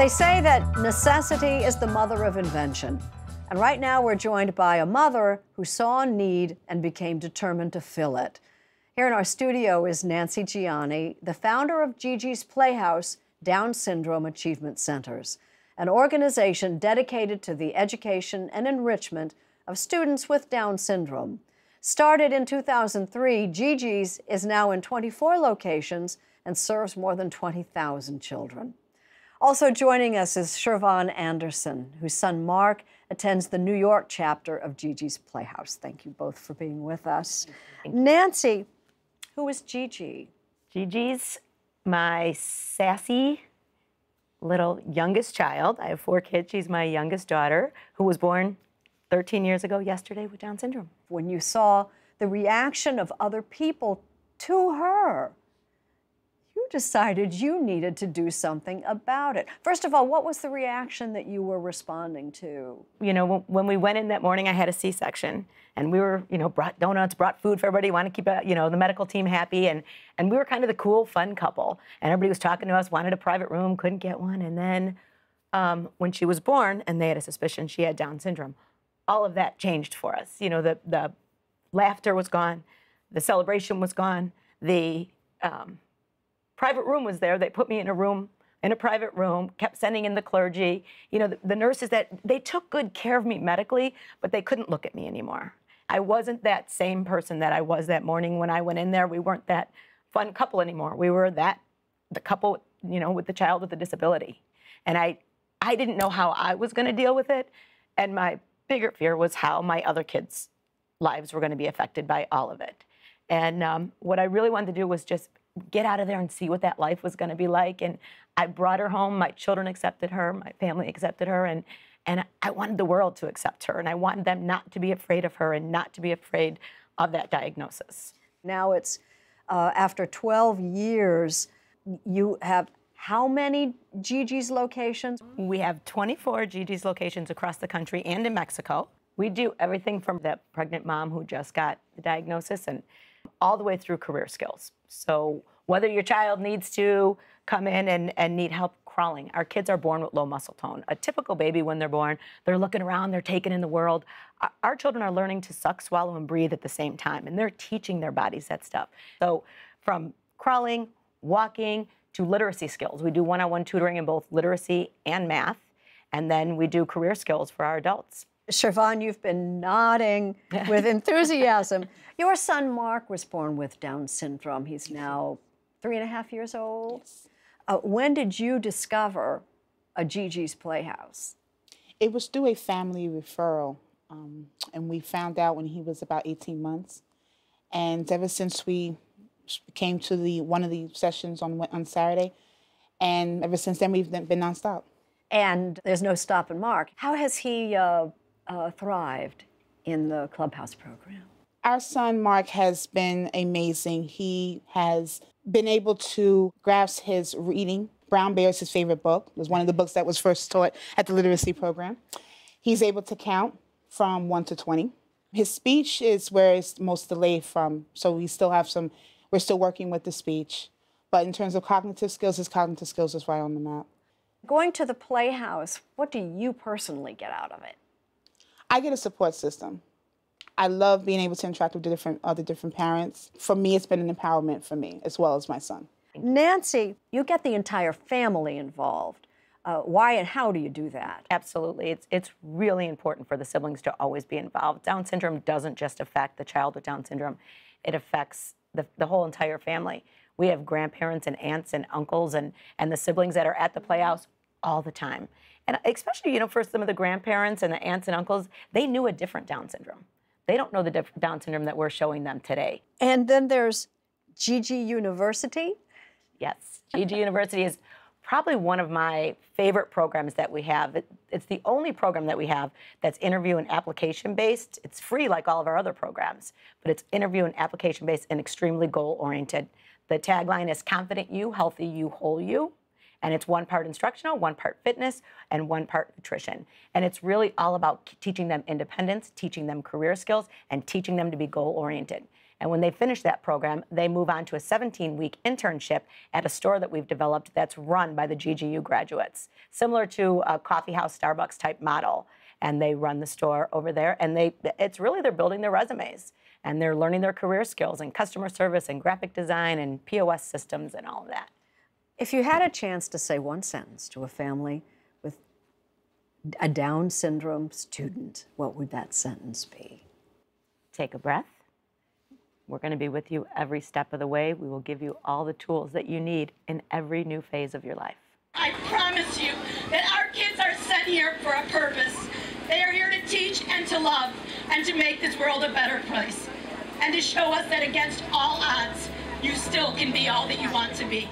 They say that necessity is the mother of invention. And right now we're joined by a mother who saw a need and became determined to fill it. Here in our studio is Nancy Gianni, the founder of GiGi's Playhouse Down Syndrome Achievement Centers, an organization dedicated to the education and enrichment of students with Down syndrome. Started in 2003, GiGi's is now in 24 locations and serves more than 20,000 children. Also joining us is Shervon Anderson, whose son Mark attends the New York chapter of GiGi's Playhouse. Thank you both for being with us. Nancy, who is Gigi? Gigi's my sassy little youngest child. I have 4 kids. She's my youngest daughter, who was born 13 years ago yesterday with Down syndrome. When you saw the reaction of other people to her, you decided you needed to do something about it. First of all, what was the reaction that you were responding to? You know, when we went in that morning, I had a C-section, and we were, brought donuts, brought food for everybody, wanted to keep, the medical team happy, and we were kind of the cool, fun couple. And everybody was talking to us, wanted a private room, couldn't get one. And then when she was born, and they had a suspicion she had Down syndrome, all of that changed for us. The laughter was gone, the celebration was gone, the private room was there. They put me in a private room, kept sending in the clergy. The nurses, they took good care of me medically, but they couldn't look at me anymore. I wasn't that same person that I was that morning when I went in there. We weren't that fun couple anymore. We were the couple, with the child with a disability. And I didn't know how I was going to deal with it. And my bigger fear was how my other kids' lives were going to be affected by all of it. And what I really wanted to do was just get out of there and see what that life was going to be like. And I brought her home. My children accepted her. My family accepted her. And I wanted the world to accept her. And I wanted them not to be afraid of her and not to be afraid of that diagnosis. Now it's after 12 years, you have how many GiGi's locations? We have 24 GiGi's locations across the country and in Mexico. We do everything from that pregnant mom who just got the diagnosis and all the way through career skills. So whether your child needs to come in and need help crawling, our kids are born with low muscle tone. A typical baby, when they're born, they're looking around, they're taking in the world. Our children are learning to suck, swallow, and breathe at the same time, and they're teaching their bodies that stuff. So from crawling, walking, to literacy skills. We do one-on-one tutoring in both literacy and math, and then we do career skills for our adults. Shervon, you've been nodding with enthusiasm. Your son Mark was born with Down syndrome. He's now 3.5 years old. Yes. When did you discover a GiGi's Playhouse? It was through a family referral, and we found out when he was about 18 months. And ever since we came to one of the sessions on Saturday, and ever since then we've been nonstop. And there's no stopping Mark. How has he thrived in the Clubhouse program? Our son Mark has been amazing. He has been able to grasp his reading. Brown Bear is his favorite book. It was one of the books that was first taught at the literacy program. He's able to count from 1 to 20. His speech is where it's most delayed from, so we still have some. We're still working with the speech. But in terms of cognitive skills, his cognitive skills is right on the map. Going to the Playhouse, what do you personally get out of it? I get a support system. I love being able to interact with other different parents. For me, it's been an empowerment for me, as well as my son. Nancy, you get the entire family involved. Why and how do you do that? Absolutely. It's really important for the siblings to always be involved. Down syndrome doesn't just affect the child with Down syndrome. It affects the whole entire family. We have grandparents and aunts and uncles and the siblings that are at the Playhouse all the time. And especially, for some of the grandparents and the aunts and uncles, they knew a different Down syndrome. They don't know the different Down syndrome that we're showing them today. And then there's GiGi University. Yes, GiGi University is probably one of my favorite programs that we have. It's the only program that we have that's interview and application based. It's free like all of our other programs, but it's interview and application based and extremely goal oriented. The tagline is confident you, healthy you, whole you. And it's 1 part instructional, 1 part fitness, and 1 part nutrition. And it's really all about teaching them independence, teaching them career skills, and teaching them to be goal oriented. And when they finish that program, they move on to a 17-week internship at a store that we've developed that's run by the GGU graduates, similar to a coffee house, Starbucks type model. And they run the store over there, and they're building their resumes, and they're learning their career skills and customer service and graphic design and POS systems and all of that. If you had a chance to say one sentence to a family with a Down syndrome student, what would that sentence be? Take a breath. We're going to be with you every step of the way. We will give you all the tools that you need in every new phase of your life. I promise you that our kids are sent here for a purpose. They are here to teach and to love and to make this world a better place and to show us that against all odds, you still can be all that you want to be.